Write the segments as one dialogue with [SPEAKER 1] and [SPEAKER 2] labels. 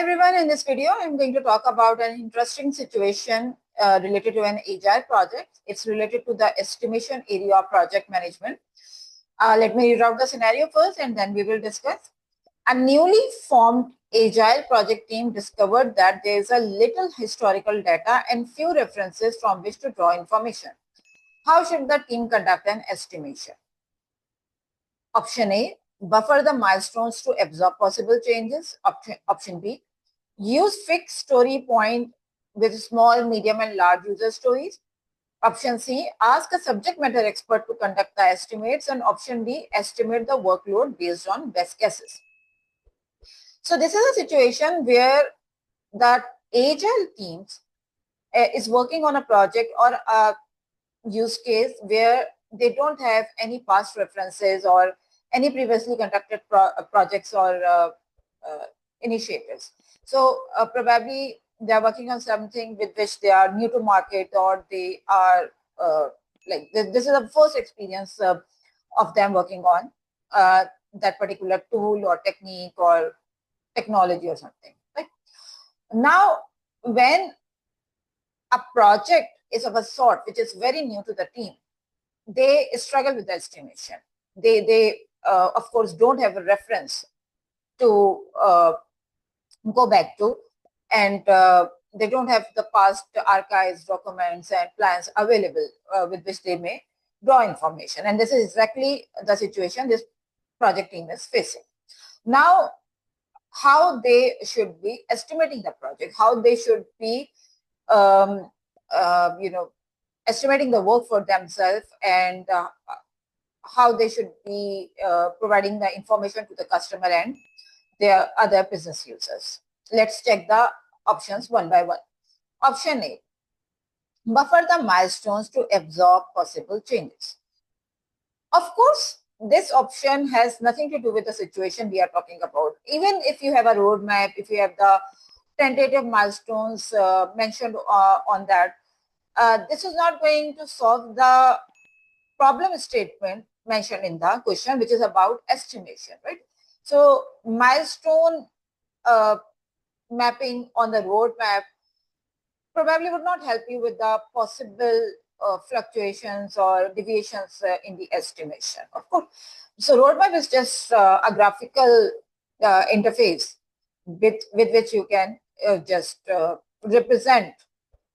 [SPEAKER 1] everyone, in this video I'm going to talk about an interesting situation related to an agile project. It's related to the estimation area of project management. Let me read out the scenario first and then we will discuss. A newly formed agile project team discovered that there is a little historical data and few references from which to draw information. How should the team conduct an estimation? Option A, buffer the milestones to absorb possible changes. Option B, use fixed story point with small, medium, and large user stories. Option C, ask a subject matter expert to conduct the estimates. And option D, estimate the workload based on best guesses. So this is a situation where that agile teams is working on a project or a use case where they don't have any past references or any previously conducted projects or initiatives. So probably they are working on something with which they are new to market, or they are like this is the first experience of them working on that particular tool or technique or technology or something. Right? Now, when a project is of a sort which is very new to the team, they struggle with the estimation. They of course don't have a reference to go back to, and they don't have the past archives, documents, and plans available with which they may draw information. And this is exactly the situation this project team is facing. Now, how they should be estimating the project, how they should be estimating the work for themselves, and how they should be providing the information to the customer and their other business users. Let's check the options one by one. Option A, buffer the milestones to absorb possible changes. Of course, this option has nothing to do with the situation we are talking about. Even if you have a roadmap, if you have the tentative milestones mentioned on that, this is not going to solve the problem statement mentioned in the question, which is about estimation, right? So milestone mapping on the roadmap probably would not help you with the possible fluctuations or deviations in the estimation, of course. So roadmap is just a graphical interface with which you can just represent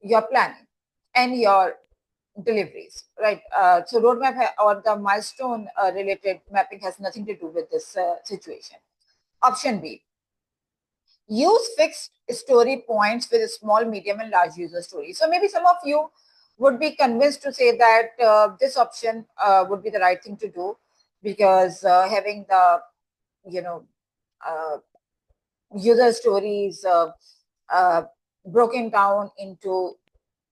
[SPEAKER 1] your planning and your deliveries, right? So roadmap or the milestone related mapping has nothing to do with this situation. Option B, use fixed story points with small, medium, and large user stories. So maybe some of you would be convinced to say that this option would be the right thing to do, because having the user stories broken down into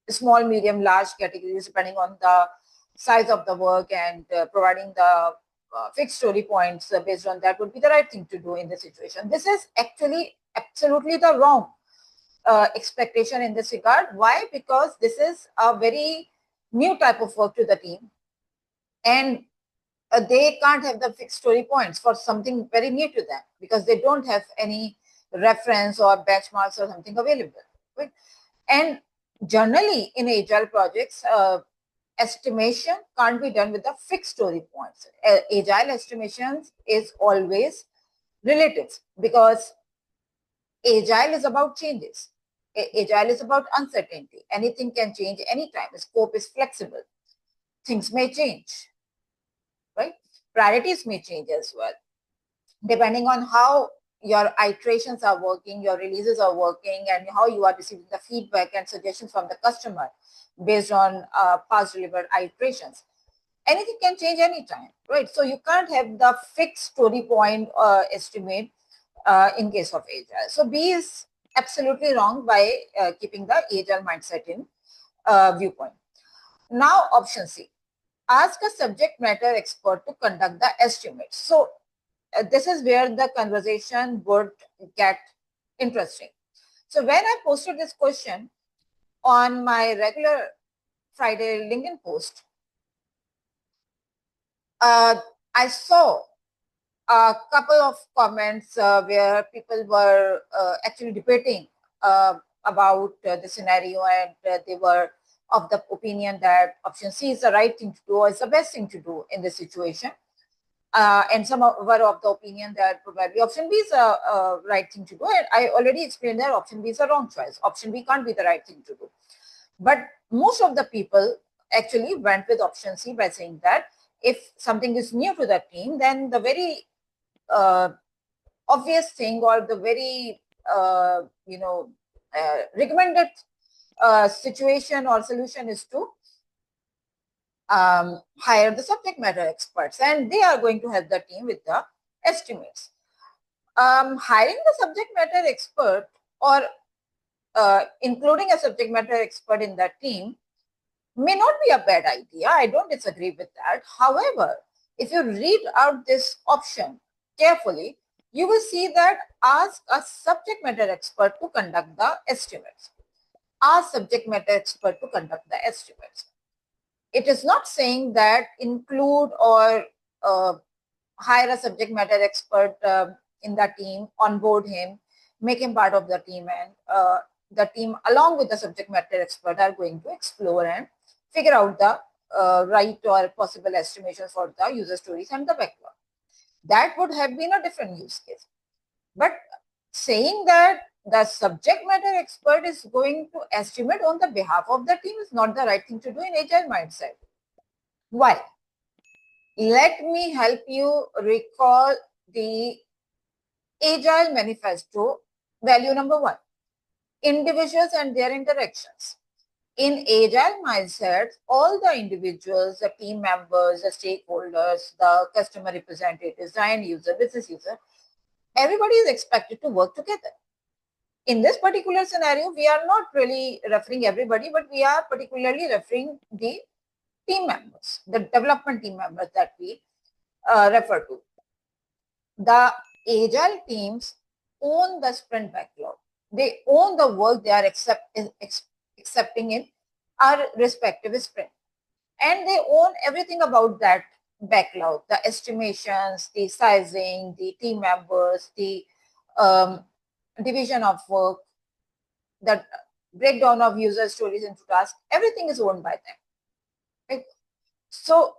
[SPEAKER 1] small, medium, large categories depending on the size of the work, and providing the fixed story points based on that would be the right thing to do in this situation. This is actually absolutely the wrong expectation in this regard. Why? Because this is a very new type of work to the team, and they can't have the fixed story points for something very new to them because they don't have any reference or benchmarks or something available. Right? And generally in agile projects, estimation can't be done with the fixed story points. Agile estimations is always relative, because agile is about changes. Agile is about uncertainty. Anything can change anytime. The scope is flexible. Things may change, right? Priorities may change as well, depending on how your iterations are working, your releases are working, and how you are receiving the feedback and suggestions from the customer based on past delivered iterations. Anything can change anytime, right? So you can't have the fixed story point estimate in case of agile. So B is absolutely wrong by keeping the agile mindset in viewpoint. Now option C, ask a subject matter expert to conduct the estimate. So this is where the conversation would get interesting. So when I posted this question on my regular Friday LinkedIn post, I saw a couple of comments where people were actually debating about the scenario, and they were of the opinion that option C is the right thing to do or is the best thing to do in this situation. And some were of the opinion that probably option B is a right thing to do. And I already explained that option B is a wrong choice. Option B can't be the right thing to do. But most of the people actually went with option C by saying that if something is new to the team, then the very obvious thing or the very recommended situation or solution is to hire the subject matter experts, and they are going to help the team with the estimates. Hiring the subject matter expert or including a subject matter expert in the team may not be a bad idea. I don't disagree with that. However, if you read out this option carefully, you will see that ask a subject matter expert to conduct the estimates. Ask subject matter expert to conduct the estimates. It is not saying that include or hire a subject matter expert in the team, onboard him, make him part of the team, and the team along with the subject matter expert are going to explore and figure out the right or possible estimations for the user stories and the backlog. That would have been a different use case. But saying that the subject matter expert is going to estimate on the behalf of the team is not the right thing to do in Agile mindset. Why? Let me help you recall the Agile Manifesto value number 1, individuals and their interactions. In Agile mindset, all the individuals, the team members, the stakeholders, the customer representatives, the end user, business user, everybody is expected to work together. In this particular scenario, we are not really referring everybody, but we are particularly referring the team members, the development team members that we refer to. The Agile teams own the sprint backlog. They own the work they are accepting in our respective sprint. And they own everything about that backlog, the estimations, the sizing, the team members, the division of work, the breakdown of user stories into tasks, everything is owned by them. Right? So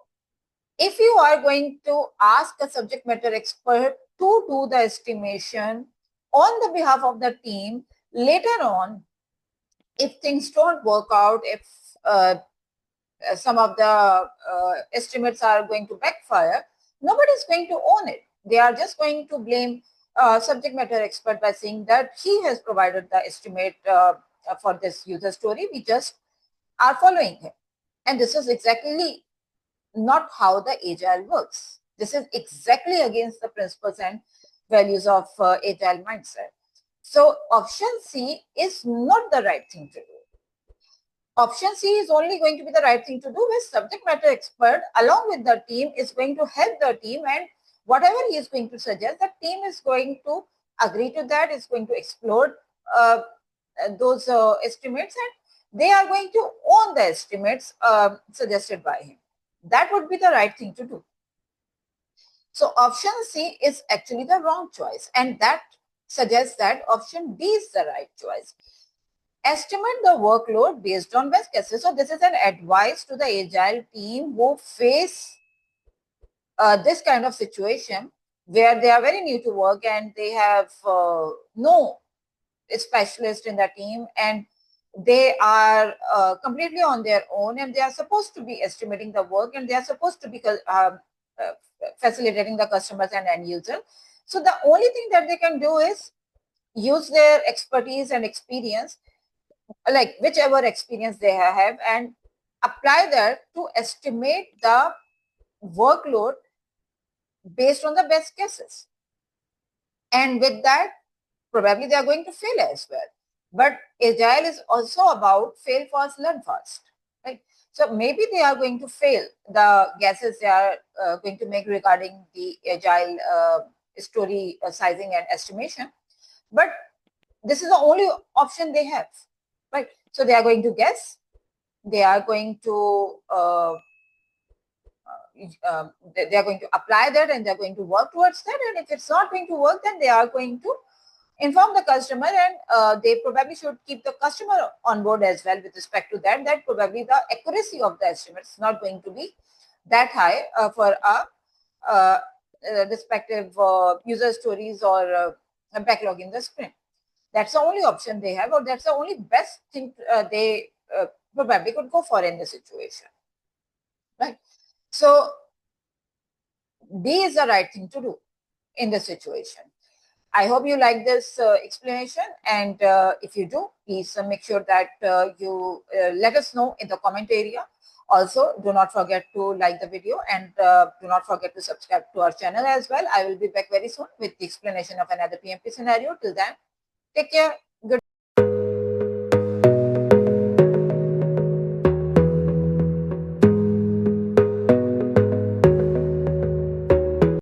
[SPEAKER 1] if you are going to ask a subject matter expert to do the estimation on the behalf of the team, later on, if things don't work out, if some of the estimates are going to backfire, nobody is going to own it. They are just going to blame subject matter expert by saying that he has provided the estimate for this user story. We just are following him. And this is exactly not how the Agile works. This is exactly against the principles and values of Agile mindset. So option C is not the right thing to do. Option C is only going to be the right thing to do with subject matter expert along with the team is going to help the team, and whatever he is going to suggest, the team is going to agree to that, is going to explore those estimates, and they are going to own the estimates suggested by him. That would be the right thing to do. So option C is actually the wrong choice, and that suggests that option B is the right choice. Estimate the workload based on best cases. So this is an advice to the Agile team who face this kind of situation where they are very new to work and they have no specialist in the team, and they are completely on their own, and they are supposed to be estimating the work, and they are supposed to be facilitating the customers and end user. So the only thing that they can do is use their expertise and experience, like whichever experience they have, and apply that to estimate the workload based on the best cases. And with that, probably they are going to fail as well. But Agile is also about fail fast, learn fast. Right? So maybe they are going to fail the guesses they are going to make regarding the Agile story sizing and estimation. But this is the only option they have. Right? So they are going to guess. They are going to they are going to apply that and they're going to work towards that. And if it's not going to work, then they are going to inform the customer, and they probably should keep the customer on board as well with respect to that, that probably the accuracy of the estimate is not going to be that high for respective user stories or backlog in the sprint. That's the only option they have, or that's the only best thing they probably could go for in the situation, right? So D is the right thing to do in the situation. I hope you like this explanation, and if you do, please make sure that you let us know in the comment area. Also, do not forget to like the video, and do not forget to subscribe to our channel as well. I will be back very soon with the explanation of another PMP scenario. Till then, take care.